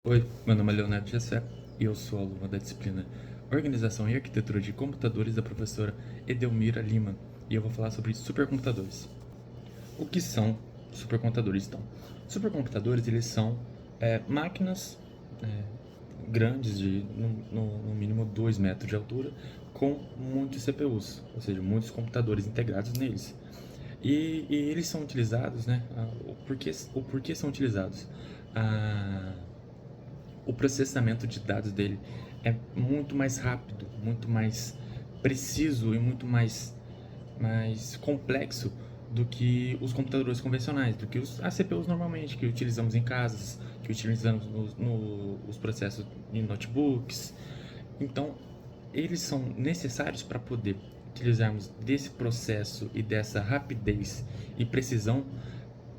Oi, meu nome é Leonardo Gessé e eu sou aluno da disciplina Organização e Arquitetura de Computadores da professora Edelmira Lima e eu vou falar sobre supercomputadores. O que são supercomputadores, então? Supercomputadores, eles são máquinas é, grandes, no mínimo 2 metros de altura, com muitos CPUs, ou seja, muitos computadores integrados neles. E eles são utilizados, né? O porquê são utilizados? Ah, o processamento de dados dele é muito mais rápido, muito mais preciso e muito mais complexo do que os computadores convencionais, do que as CPUs normalmente, que utilizamos em casas, que utilizamos nos processos em notebooks. Então, eles são necessários para poder utilizarmos desse processo e dessa rapidez e precisão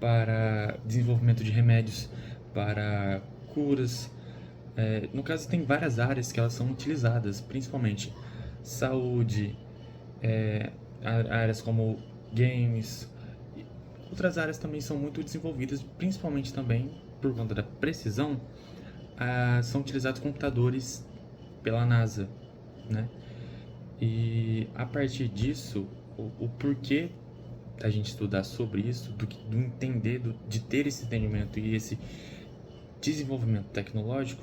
para desenvolvimento de remédios, para curas. No caso, tem várias áreas que elas são utilizadas, principalmente saúde, é, áreas como games. Outras áreas também são muito desenvolvidas, principalmente também por conta da precisão, são utilizados computadores pela NASA, né? E a partir disso, o porquê a gente estudar sobre isso, do entender, de ter esse entendimento e esse desenvolvimento tecnológico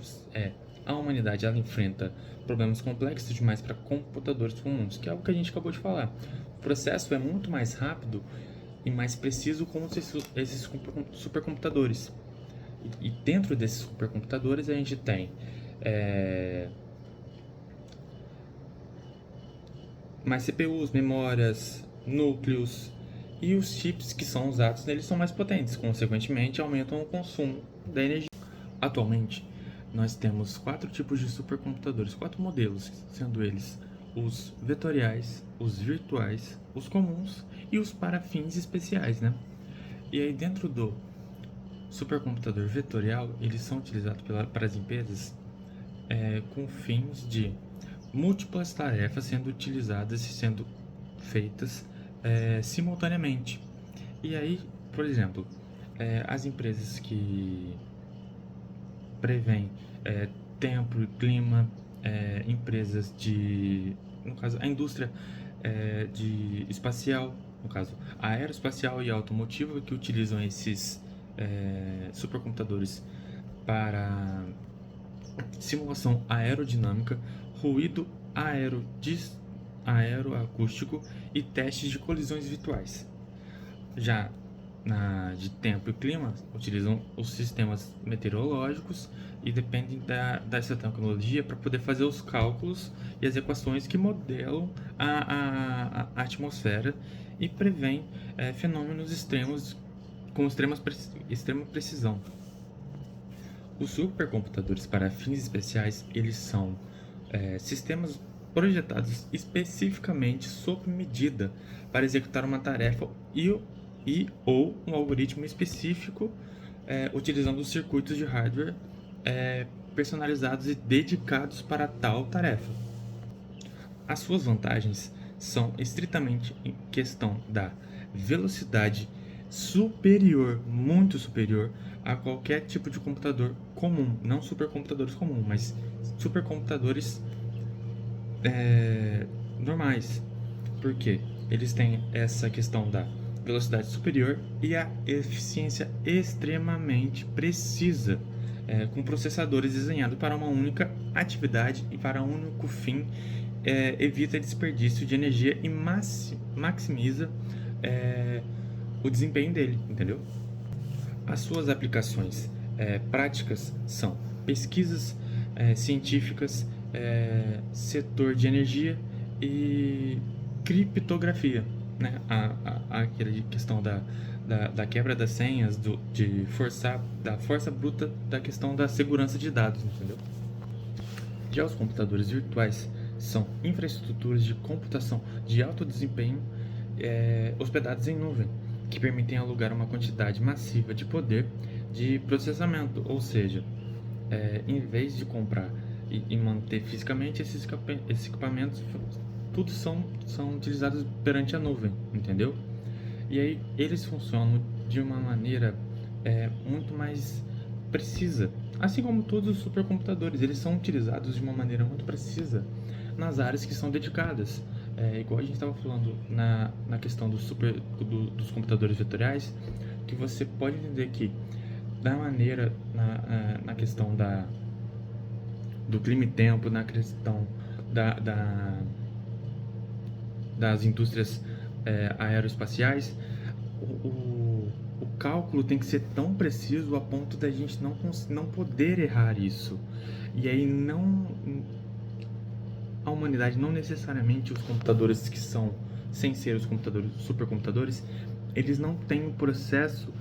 a humanidade ela enfrenta problemas complexos demais para computadores comuns, que é algo que a gente acabou de falar. O processo é muito mais rápido e mais preciso com esses supercomputadores. E dentro desses supercomputadores a gente tem é, mais CPUs, memórias, núcleos e os chips que são usados neles são mais potentes, consequentemente aumentam o consumo da energia. Atualmente, nós temos 4 tipos de supercomputadores, 4 modelos, sendo eles os vetoriais, os virtuais, os comuns e os para fins especiais, né? E aí dentro do supercomputador vetorial, eles são utilizados para as empresas com fins de múltiplas tarefas sendo utilizadas e sendo feitas simultaneamente. E aí, por exemplo, as empresas que prevêem tempo e clima, empresas no caso, a indústria de espacial, no caso, a aeroespacial e a automotiva, que utilizam esses supercomputadores para simulação aerodinâmica, ruído aeroacústico e testes de colisões virtuais. Já de tempo e clima, utilizam os sistemas meteorológicos e dependem dessa tecnologia para poder fazer os cálculos e as equações que modelam a atmosfera e prevêem fenômenos extremos com extrema precisão. Os supercomputadores para fins especiais, eles são sistemas projetados especificamente sob medida para executar uma tarefa ou um algoritmo específico utilizando os circuitos de hardware personalizados e dedicados para tal tarefa. As suas vantagens são estritamente em questão da velocidade superior, muito superior a qualquer tipo de computador comum, não supercomputadores comuns, mas supercomputadores normais. Por quê? Eles têm essa questão da velocidade superior e a eficiência extremamente precisa, com processadores desenhados para uma única atividade e para um único fim, evita desperdício de energia e maximiza o desempenho dele, entendeu? As suas aplicações práticas são pesquisas científicas, setor de energia e criptografia, né? Aquela questão da quebra das senhas, da força bruta da questão da segurança de dados, entendeu? Já os computadores virtuais são infraestruturas de computação de alto desempenho hospedados em nuvem, que permitem alugar uma quantidade massiva de poder de processamento, ou seja, em vez de comprar e manter fisicamente esses equipamentos, tudo são utilizados perante a nuvem, entendeu? E aí eles funcionam de uma maneira muito mais precisa. Assim como todos os supercomputadores, eles são utilizados de uma maneira muito precisa nas áreas que são dedicadas. Igual a gente estava falando na questão dos computadores vetoriais, que você pode entender que da maneira na questão do clima e tempo, na questão das indústrias aeroespaciais, o cálculo tem que ser tão preciso a ponto da gente não poder errar isso. E aí a humanidade, não necessariamente os computadores que são, sem ser os computadores, os supercomputadores, eles não têm o processo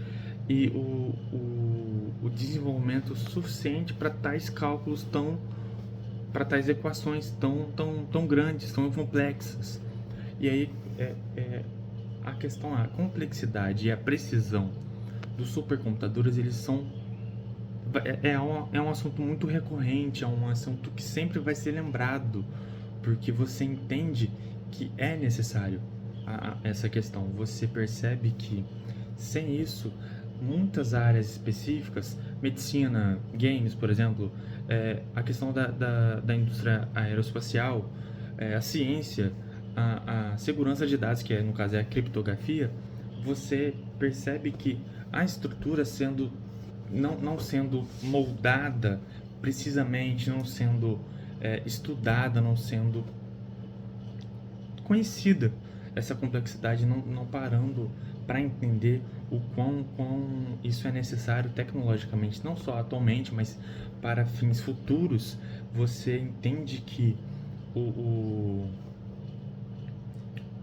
e o desenvolvimento suficiente para tais cálculos para tais equações tão grandes, tão complexas. E aí a questão, a complexidade e a precisão dos supercomputadores, eles são é um assunto muito recorrente, é um assunto que sempre vai ser lembrado, porque você entende que é necessário essa questão. Você percebe que sem isso, muitas áreas específicas, medicina, games, por exemplo, a questão da indústria aeroespacial, a ciência, a segurança de dados, que no caso é a criptografia, você percebe que a estrutura não sendo moldada precisamente, não sendo estudada, não sendo conhecida, essa complexidade não parando para entender o quão isso é necessário tecnologicamente, não só atualmente, mas para fins futuros. Você entende que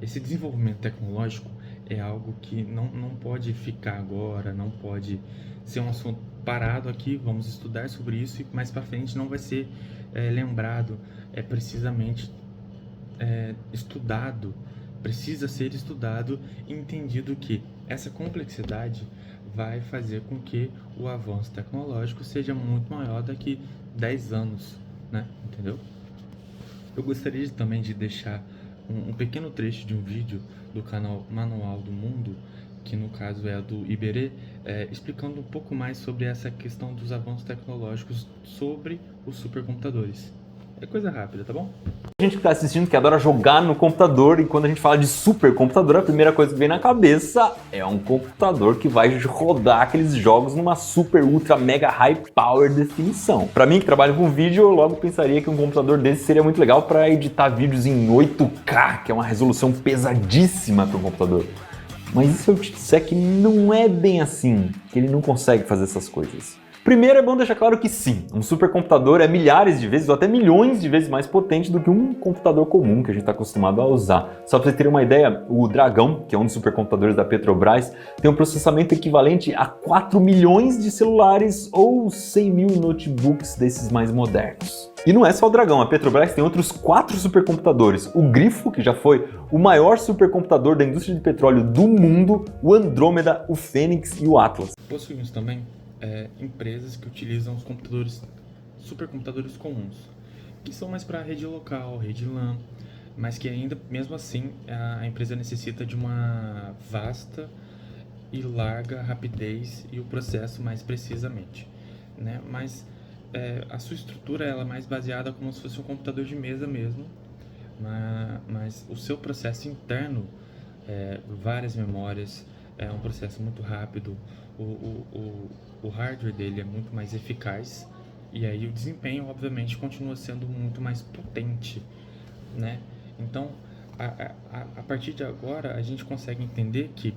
esse desenvolvimento tecnológico é algo que não pode ficar agora, não pode ser um assunto parado aqui, vamos estudar sobre isso e mais para frente não vai ser lembrado, precisamente estudado, precisa ser estudado e entendido que essa complexidade vai fazer com que o avanço tecnológico seja muito maior daqui 10 anos, né? Entendeu? Eu gostaria também de deixar um pequeno trecho de um vídeo do canal Manual do Mundo, que no caso é do Iberê, explicando um pouco mais sobre essa questão dos avanços tecnológicos sobre os supercomputadores. É coisa rápida, tá bom? A gente que está assistindo que adora jogar no computador, e quando a gente fala de supercomputador, a primeira coisa que vem na cabeça é um computador que vai rodar aqueles jogos numa super, ultra, mega high power definição. Para mim que trabalho com vídeo, eu logo pensaria que um computador desse seria muito legal para editar vídeos em 8K, que é uma resolução pesadíssima para um computador. Mas e se eu te disser que não é bem assim, que ele não consegue fazer essas coisas? Primeiro, é bom deixar claro que sim, um supercomputador é milhares de vezes ou até milhões de vezes mais potente do que um computador comum que a gente está acostumado a usar. Só para vocês terem uma ideia, o Dragão, que é um dos supercomputadores da Petrobras, tem um processamento equivalente a 4 milhões de celulares ou 100 mil notebooks desses mais modernos. E não é só o Dragão, a Petrobras tem outros 4 supercomputadores. O Grifo, que já foi o maior supercomputador da indústria de petróleo do mundo, o Andrômeda, o Fênix e o Atlas. Possuímos também empresas que utilizam os supercomputadores comuns, que são mais para rede local, rede LAN, mas que ainda, mesmo assim, a empresa necessita de uma vasta e larga rapidez e o processo mais precisamente, né? Mas a sua estrutura ela é mais baseada como se fosse um computador de mesa mesmo, mas o seu processo interno, várias memórias, é um processo muito rápido, o hardware dele é muito mais eficaz e aí o desempenho obviamente continua sendo muito mais potente, né? Então a partir de agora a gente consegue entender que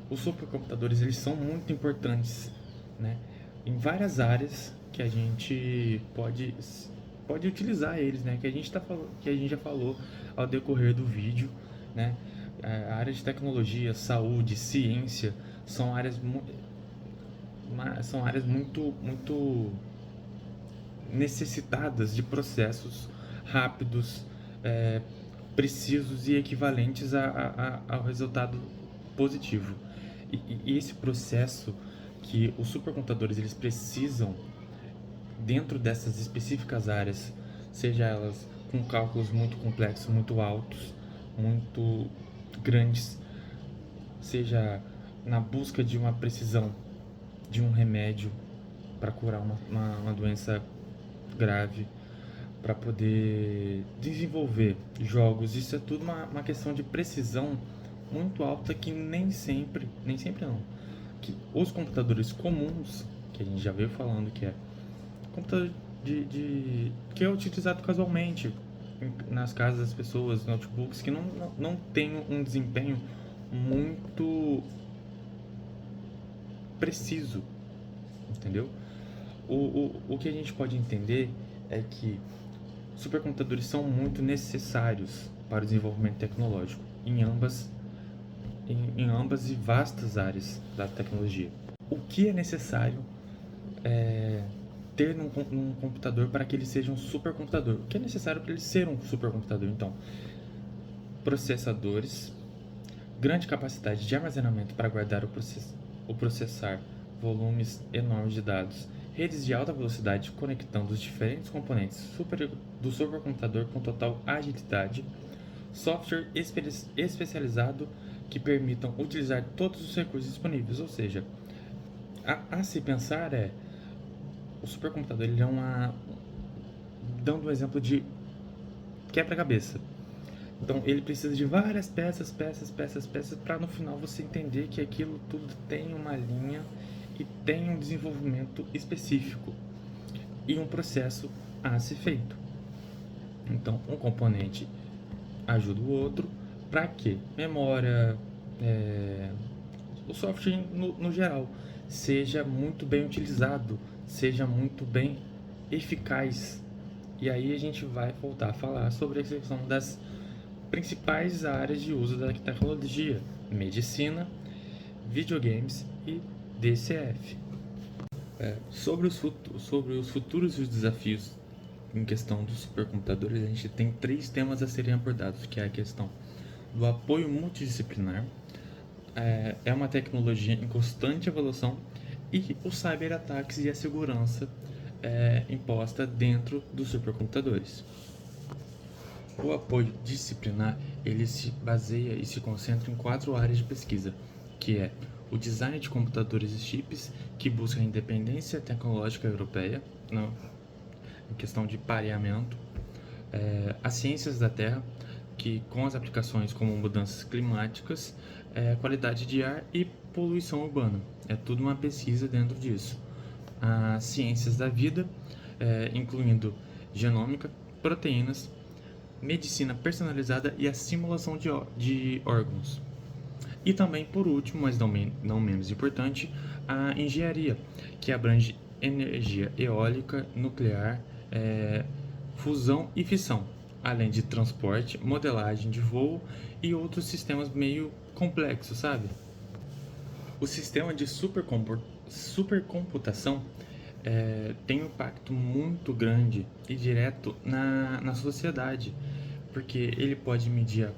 os supercomputadores eles são muito importantes, né? Em várias áreas que a gente pode utilizar eles, né? Que a gente já falou ao decorrer do vídeo, né? A área de tecnologia, saúde, ciência são áreas muito necessitadas de processos rápidos, precisos e equivalentes ao resultado positivo. E esse processo que os supercomputadores eles precisam dentro dessas específicas áreas, seja elas com cálculos muito complexos, muito altos, muito grandes, seja na busca de uma precisão de um remédio, para curar uma doença grave, para poder desenvolver jogos. Isso é tudo uma questão de precisão muito alta que nem sempre não, que os computadores comuns, que a gente já veio falando que é computador que é utilizado casualmente nas casas das pessoas, notebooks que não tem um desempenho muito preciso, entendeu? O que a gente pode entender é que supercomputadores são muito necessários para o desenvolvimento tecnológico em ambas e vastas áreas da tecnologia. O que é necessário ter num computador para que ele seja um supercomputador? O que é necessário para ele ser um supercomputador? Então, processadores, grande capacidade de armazenamento para guardar o processar volumes enormes de dados, redes de alta velocidade conectando os diferentes componentes do supercomputador com total agilidade, software especializado que permitam utilizar todos os recursos disponíveis. Ou seja, a se pensar o supercomputador ele é dando um exemplo de quebra-cabeça. Então ele precisa de várias peças para no final você entender que aquilo tudo tem uma linha e tem um desenvolvimento específico e um processo a ser feito. Então um componente ajuda o outro para que memória, o software no geral seja muito bem utilizado, seja muito bem eficaz. E aí a gente vai voltar a falar sobre a questão das principais áreas de uso da tecnologia: medicina, videogames e DCF. Sobre os futuros e os desafios em questão dos supercomputadores, a gente tem 3 temas a serem abordados, que é a questão do apoio multidisciplinar, é uma tecnologia em constante evolução, e os cyberataques e a segurança imposta dentro dos supercomputadores. O apoio disciplinar ele se baseia e se concentra em 4 áreas de pesquisa, que é o design de computadores e chips, que busca a independência tecnológica europeia, em questão de pareamento, as ciências da Terra, que com as aplicações como mudanças climáticas, qualidade de ar e poluição urbana. É tudo uma pesquisa dentro disso. As ciências da vida, incluindo genômica, proteínas, medicina personalizada e a simulação de órgãos. E também, por último, mas não menos importante, a engenharia, que abrange energia eólica, nuclear, fusão e fissão, além de transporte, modelagem de voo e outros sistemas meio complexos, sabe? O sistema de supercomputação tem um impacto muito grande e direto na sociedade, porque ele pode medir a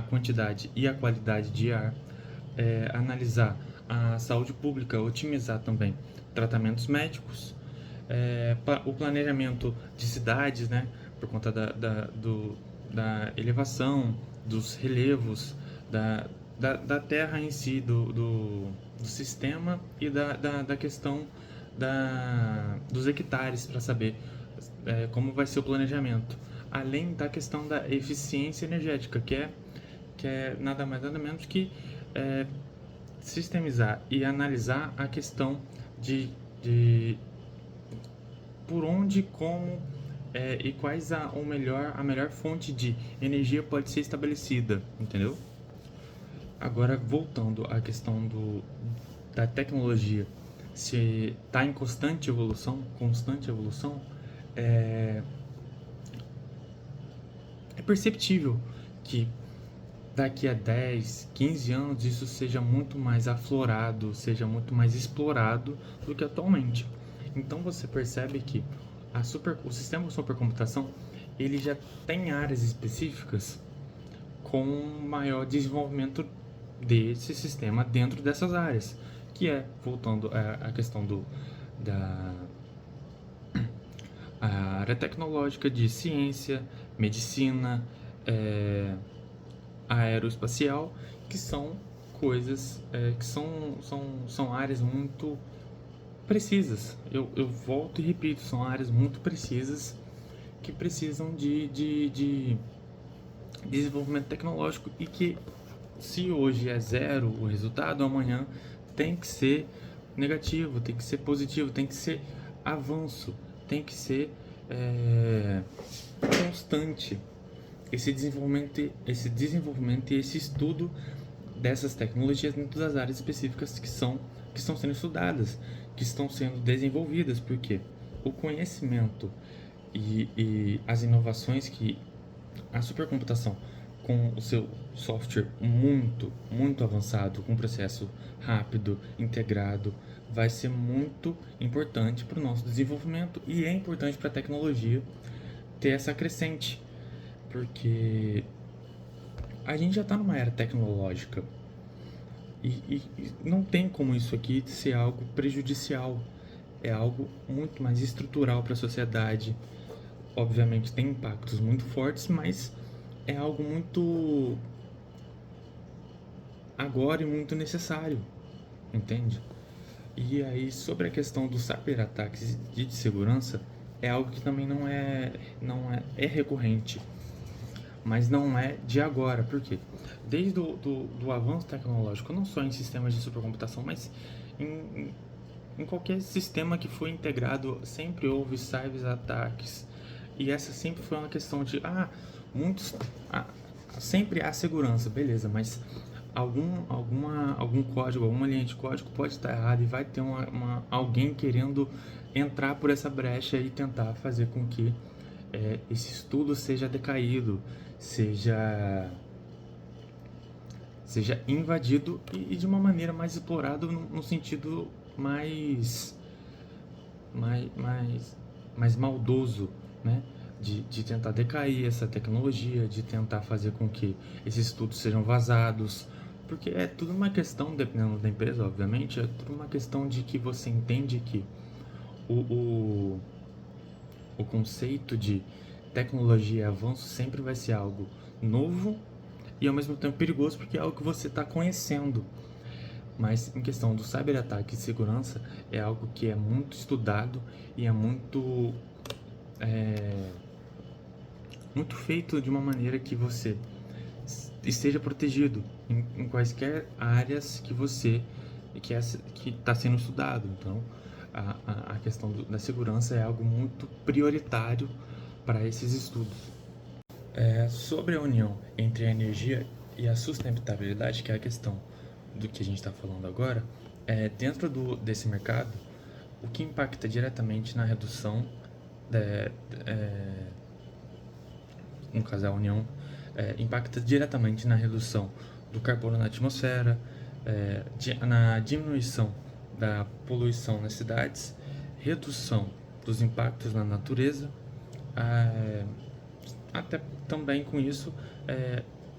quantidade e a qualidade de ar, analisar a saúde pública, otimizar também tratamentos médicos, o planejamento de cidades, né, por conta da elevação, dos relevos, da terra em si, do sistema e da questão dos hectares, para saber como vai ser o planejamento. Além da questão da eficiência energética, que é nada mais nada menos que sistemizar e analisar a questão de por onde, como e quais a melhor fonte de energia pode ser estabelecida, entendeu? Agora, voltando à questão da tecnologia, se está em constante evolução, é perceptível que daqui a 10, 15 anos isso seja muito mais aflorado, seja muito mais explorado do que atualmente. Então você percebe que o sistema de supercomputação ele já tem áreas específicas com maior desenvolvimento desse sistema dentro dessas áreas, que voltando à questão a área tecnológica de ciência, medicina, aeroespacial, que são coisas que são áreas muito precisas. Eu volto e repito, são áreas muito precisas que precisam de desenvolvimento tecnológico e que, se hoje é zero o resultado, amanhã tem que ser negativo, tem que ser positivo, tem que ser avanço, tem que ser constante esse desenvolvimento e esse estudo dessas tecnologias dentro das áreas específicas que estão sendo estudadas, que estão sendo desenvolvidas, porque o conhecimento e as inovações que a supercomputação, com o seu software muito avançado, com um processo rápido, integrado, vai ser muito importante para o nosso desenvolvimento e é importante para a tecnologia ter essa crescente, porque a gente já está numa era tecnológica e não tem como isso aqui ser algo prejudicial, é algo muito mais estrutural para a sociedade. Obviamente tem impactos muito fortes, mas é algo muito agora e muito necessário, entende? E aí, sobre a questão dos cyberataques de segurança, é algo que também é recorrente, mas não é de agora. Por quê? Desde do avanço tecnológico, não só em sistemas de supercomputação, mas em qualquer sistema que foi integrado, sempre houve cyberataques. E essa sempre foi uma questão de, sempre há segurança, beleza, mas algum código, alguma linha de código pode estar errada e vai ter alguém querendo entrar por essa brecha e tentar fazer com que esse estudo seja decaído, seja invadido e de uma maneira mais explorado no sentido mais maldoso, né? De tentar decair essa tecnologia, de tentar fazer com que esses estudos sejam vazados, porque é tudo uma questão, dependendo da empresa, obviamente, é tudo uma questão de que você entende que o conceito de tecnologia e avanço sempre vai ser algo novo e ao mesmo tempo perigoso, porque é algo que você está conhecendo. Mas em questão do cyberataque e segurança, é algo que é muito estudado e é muito feito de uma maneira que você esteja protegido em quaisquer áreas que está sendo estudado. Então, a questão da segurança é algo muito prioritário para esses estudos. Sobre a união entre a energia e a sustentabilidade, que é a questão do que a gente está falando agora, dentro desse mercado, o que impacta diretamente na redução, no caso a união, impacta diretamente na redução do carbono na atmosfera, na diminuição da poluição nas cidades, redução dos impactos na natureza, até também com isso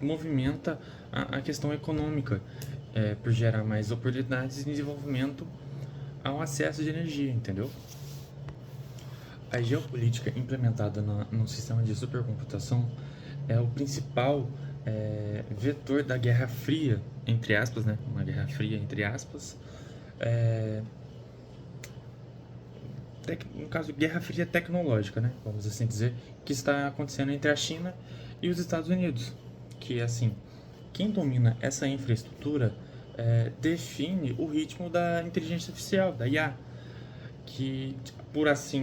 movimenta a questão econômica, por gerar mais oportunidades de desenvolvimento ao acesso de energia, entendeu? A geopolítica implementada no sistema de supercomputação é o principal vetor da Guerra Fria, entre aspas, né? Uma Guerra Fria, entre aspas. No caso, Guerra Fria tecnológica, né? Vamos assim dizer, que está acontecendo entre a China e os Estados Unidos. Que, assim, quem domina essa infraestrutura define o ritmo da inteligência artificial, da IA, que, por essa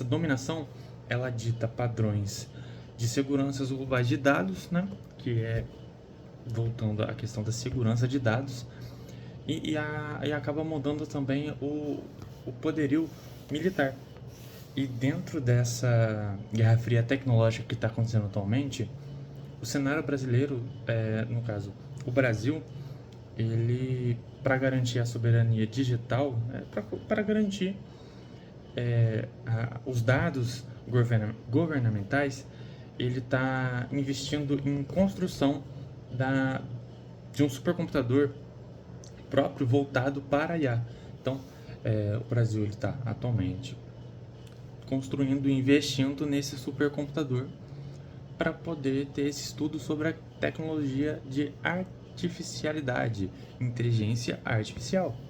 dominação, ela dita padrões de segurança globais de dados, né? Que é voltando à questão da segurança de dados, e acaba mudando também o poderio militar. E dentro dessa Guerra Fria tecnológica que está acontecendo atualmente, o cenário brasileiro, no caso, o Brasil, ele, para garantir a soberania digital, para garantir os dados governamentais, ele está investindo em construção de um supercomputador próprio voltado para a IA. Então, o Brasil está atualmente construindo e investindo nesse supercomputador para poder ter esse estudo sobre a tecnologia de artificialidade, inteligência artificial.